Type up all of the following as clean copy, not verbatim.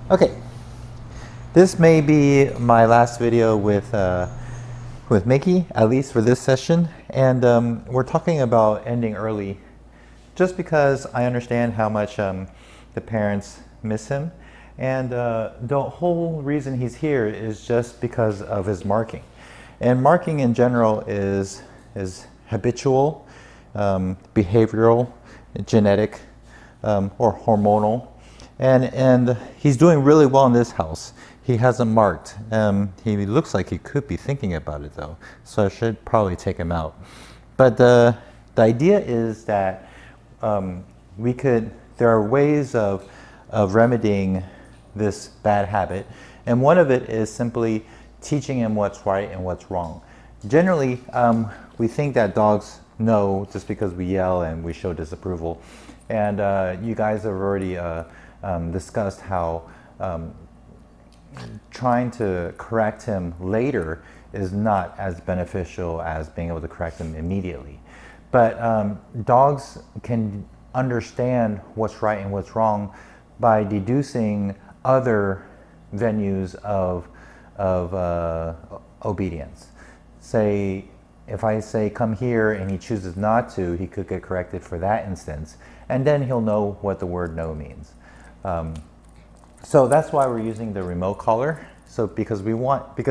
Okay, this may be my last video with Mickey, at least for this session, and we're talking about ending early, just because I understand how much the parents miss him, and the whole reason he's here is just because of his marking, and marking in general is habitual, behavioral, genetic, or hormonal. And he's doing really well in this house. He hasn't marked. He looks like he could be thinking about it though, so I should probably take him out. But the idea is that there are ways of remedying this bad habit, and one of it is simply teaching him what's right and what's wrong. Generally, we think that dogs know just because we yell and we show disapproval, and you guys have already discussed how trying to correct him later is not as beneficial as being able to correct him immediately. But dogs can understand what's right and what's wrong by deducing other venues of obedience. Say, if I say come here and he chooses not to, he could get corrected for that instance, and then he'll know what the word no means. So that's why we're using the remote collar. So because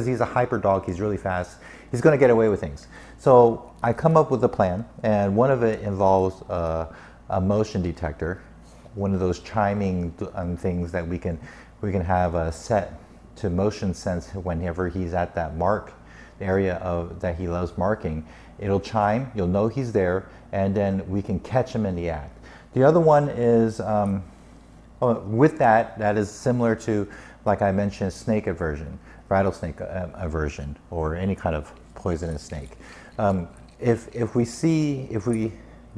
he's a hyper dog, he's really fast, he's going to get away with things. So I come up with a plan, and one of it involves a motion detector, one of those chiming things that we can have set to motion sense whenever he's at that mark, the area that he loves marking. It'll chime, you'll know he's there, and then we can catch him in the act. The other one is with that is similar to, like I mentioned, snake aversion, rattlesnake aversion, or any kind of poisonous snake.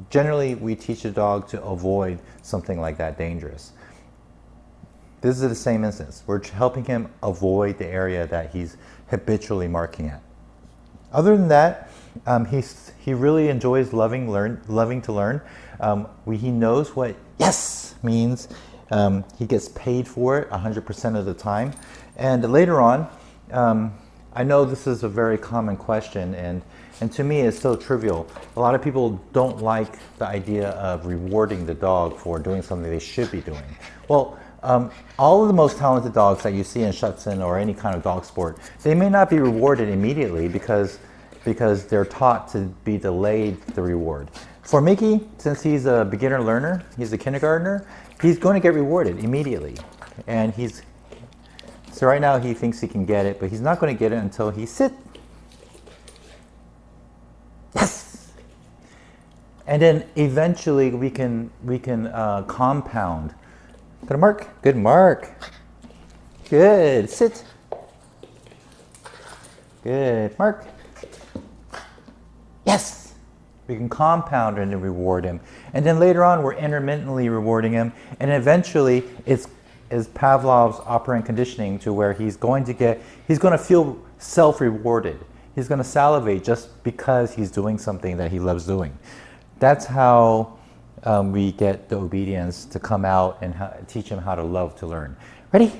Generally we teach a dog to avoid something like that dangerous. This is the same instance. We're helping him avoid the area that he's habitually marking at. Other than that, he really enjoys loving to learn. He knows what yes means. He gets paid for it 100% of the time. And later on, I know this is a very common question, and to me it's so trivial. A lot of people don't like the idea of rewarding the dog for doing something they should be doing. Well, all of the most talented dogs that you see in Schutzhund or any kind of dog sport, they may not be rewarded immediately because they're taught to be delayed the reward. For Mickey, since he's a beginner learner, he's a kindergartner, he's going to get rewarded immediately. And so right now he thinks he can get it, but he's not going to get it until he sits. Yes! And then eventually we can compound. Good mark. Good mark. Good. Sit. Good mark. Yes. We can compound and reward him. And then later on, we're intermittently rewarding him. And eventually, it's Pavlov's operant conditioning to where he's going to feel self-rewarded. He's going to salivate just because he's doing something that he loves doing. That's how we get the obedience to come out and teach him how to love to learn. Ready?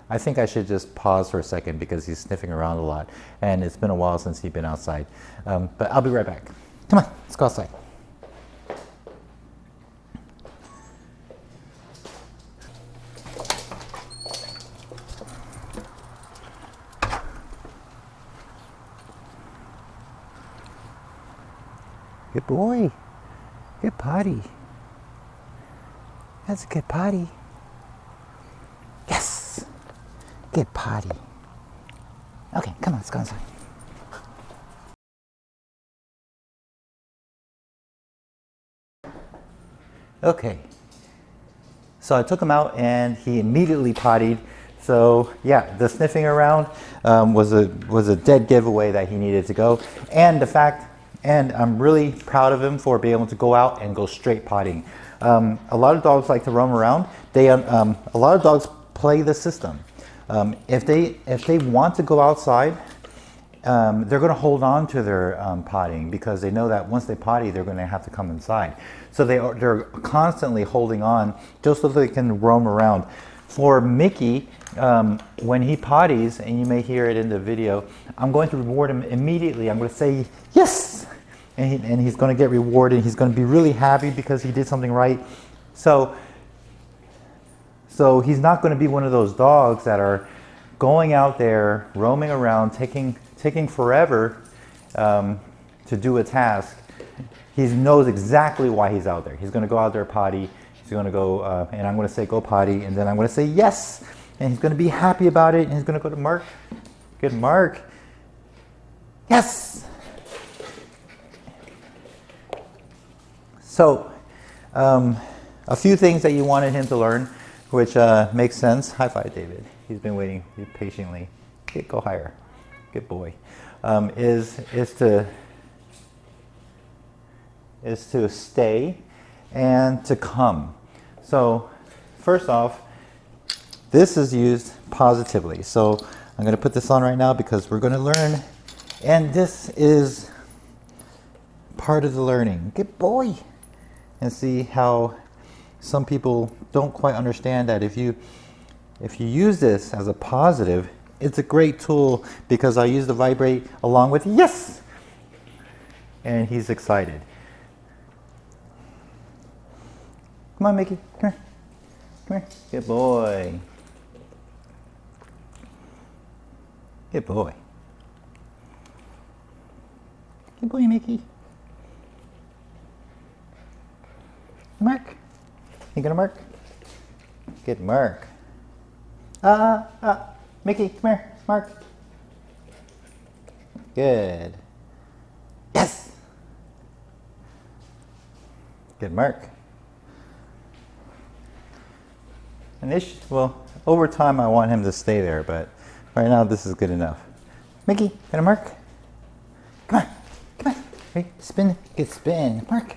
I think I should just pause for a second because he's sniffing around a lot. And it's been a while since he's been outside. But I'll be right back. Come on, let's go outside. Good boy. Good potty. That's a good potty. Yes. Good potty. Okay, come on, let's go inside. Okay, so I took him out and he immediately pottied. So yeah, the sniffing around was a dead giveaway that he needed to go. And I'm really proud of him for being able to go out and go straight potting. A lot of dogs like to roam around. A lot of dogs play the system. If they want to go outside, they're going to hold on to their potting because they know that once they potty, they're going to have to come inside. So they're constantly holding on just so they can roam around. For Mickey, when he potties, and you may hear it in the video, I'm going to reward him immediately. I'm going to say, yes! And he's going to get rewarded. He's going to be really happy because he did something right. So he's not going to be one of those dogs that are going out there, roaming around, taking forever to do a task. He knows exactly why he's out there. He's going to go out there potty. He's going to go, and I'm going to say go potty, and then I'm going to say yes, and he's going to be happy about it, and he's going to go to Mark. Good, Mark. Yes. So, a few things that you wanted him to learn, which makes sense. High five, David. He's been waiting patiently. Go higher. Good boy. Is to stay and to come. So first off, this is used positively. So I'm going to put this on right now because we're going to learn, and this is part of the learning. Good boy. And see how some people don't quite understand that if you use this as a positive, it's a great tool because I use the vibrate along with yes, and he's excited. Come on, Mickey. Come here. Come here. Good boy. Good boy. Good boy, Mickey. Mark. You gonna Mark? Good Mark. Mickey, come here. Mark. Good. Yes. Good Mark. And well, over time I want him to stay there, but right now this is good enough. Mickey, gonna Mark? Come on. Come on. Ready? Spin. Good spin. Mark.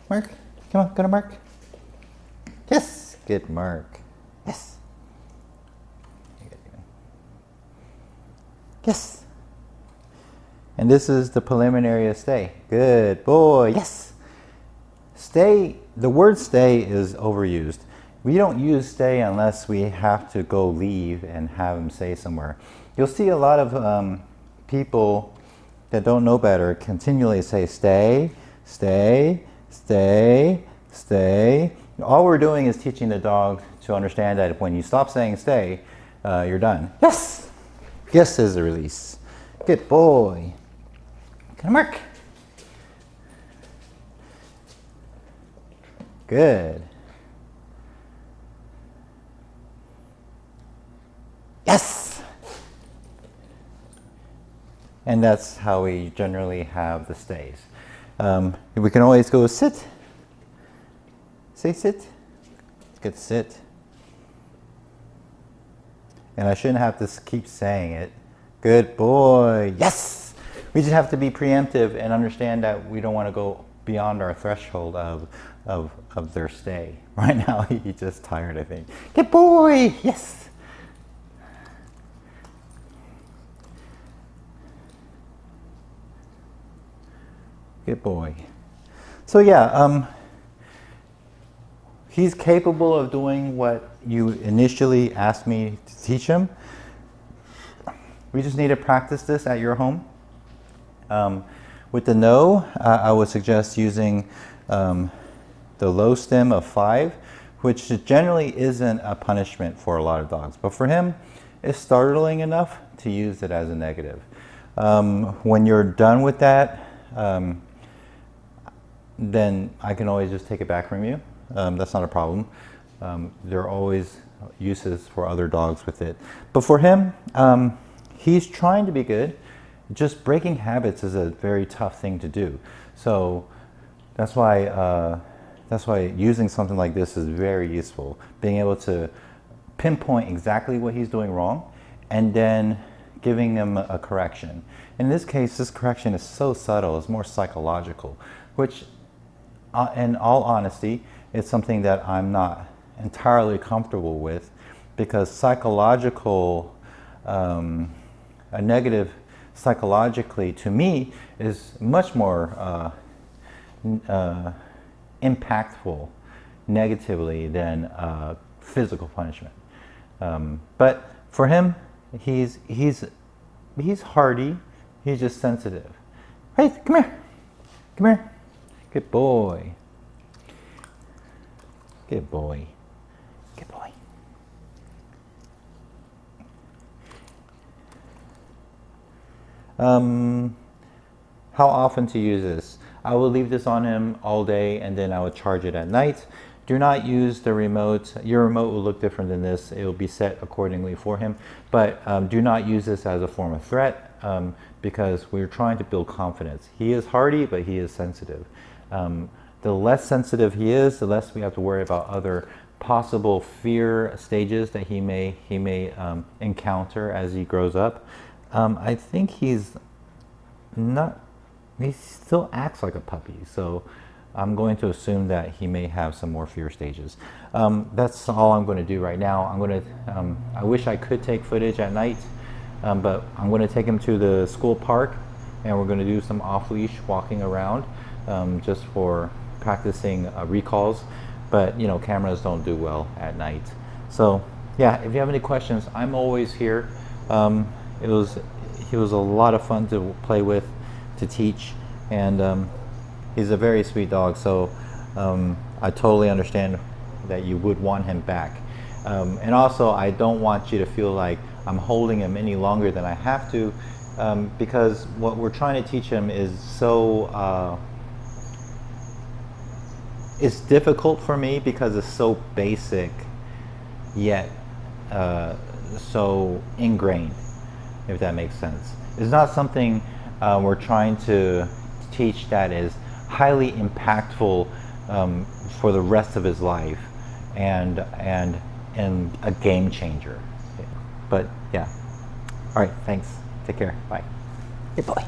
Mark, come on, go to Mark. Yes, good Mark. Yes. Yes. And this is the preliminary of stay. Good boy. Yes. Stay, the word stay is overused. We don't use stay unless we have to go leave and have him stay somewhere. You'll see a lot of people that don't know better continually say stay, stay, stay, stay. All we're doing is teaching the dog to understand that when you stop saying stay, you're done. Yes! Yes is the release. Good boy. Come Mark. Good. Yes! And that's how we generally have the stays. We can always go sit. Say sit. Good sit. And I shouldn't have to keep saying it. Good boy. Yes! We just have to be preemptive and understand that we don't want to go beyond our threshold of their stay. Right now he's just tired, I think. Good boy. Yes! Good boy. So yeah, he's capable of doing what you initially asked me to teach him. We just need to practice this at your home. With the no, I would suggest using the low stem of 5, which generally isn't a punishment for a lot of dogs. But for him, it's startling enough to use it as a negative. When you're done with that, then I can always just take it back from you. That's not a problem. There are always uses for other dogs with it. But for him, he's trying to be good. Just breaking habits is a very tough thing to do. So that's why using something like this is very useful. Being able to pinpoint exactly what he's doing wrong and then giving him a correction. In this case, this correction is so subtle, it's more psychological, which in all honesty, it's something that I'm not entirely comfortable with, because psychological, a negative psychologically to me is much more impactful, negatively than physical punishment. But for him, he's hardy. He's just sensitive. Hey, come here. Come here. Good boy. Good boy. Good boy. How often to use this? I will leave this on him all day and then I will charge it at night. Do not use the remote. Your remote will look different than this. It will be set accordingly for him. But do not use this as a form of threat because we're trying to build confidence. He is hardy, but he is sensitive. The less sensitive he is, the less we have to worry about other possible fear stages that he may encounter as he grows up. I think he still acts like a puppy, so I'm going to assume that he may have some more fear stages. That's all I'm going to do right now. I wish I could take footage at night, but I'm going to take him to the school park and we're going to do some off-leash walking around just for practicing recalls. But you know, cameras don't do well at night. So yeah, if you have any questions, I'm always here. He was a lot of fun to play with, to teach, and he's a very sweet dog. So I totally understand that you would want him back. And also, I don't want you to feel like I'm holding him any longer than I have to, because what we're trying to teach him is so. It's difficult for me because it's so basic, yet so ingrained, if that makes sense. It's not something we're trying to teach that is highly impactful for the rest of his life and a game changer. But yeah. All right, thanks. Take care. Bye. Good boy.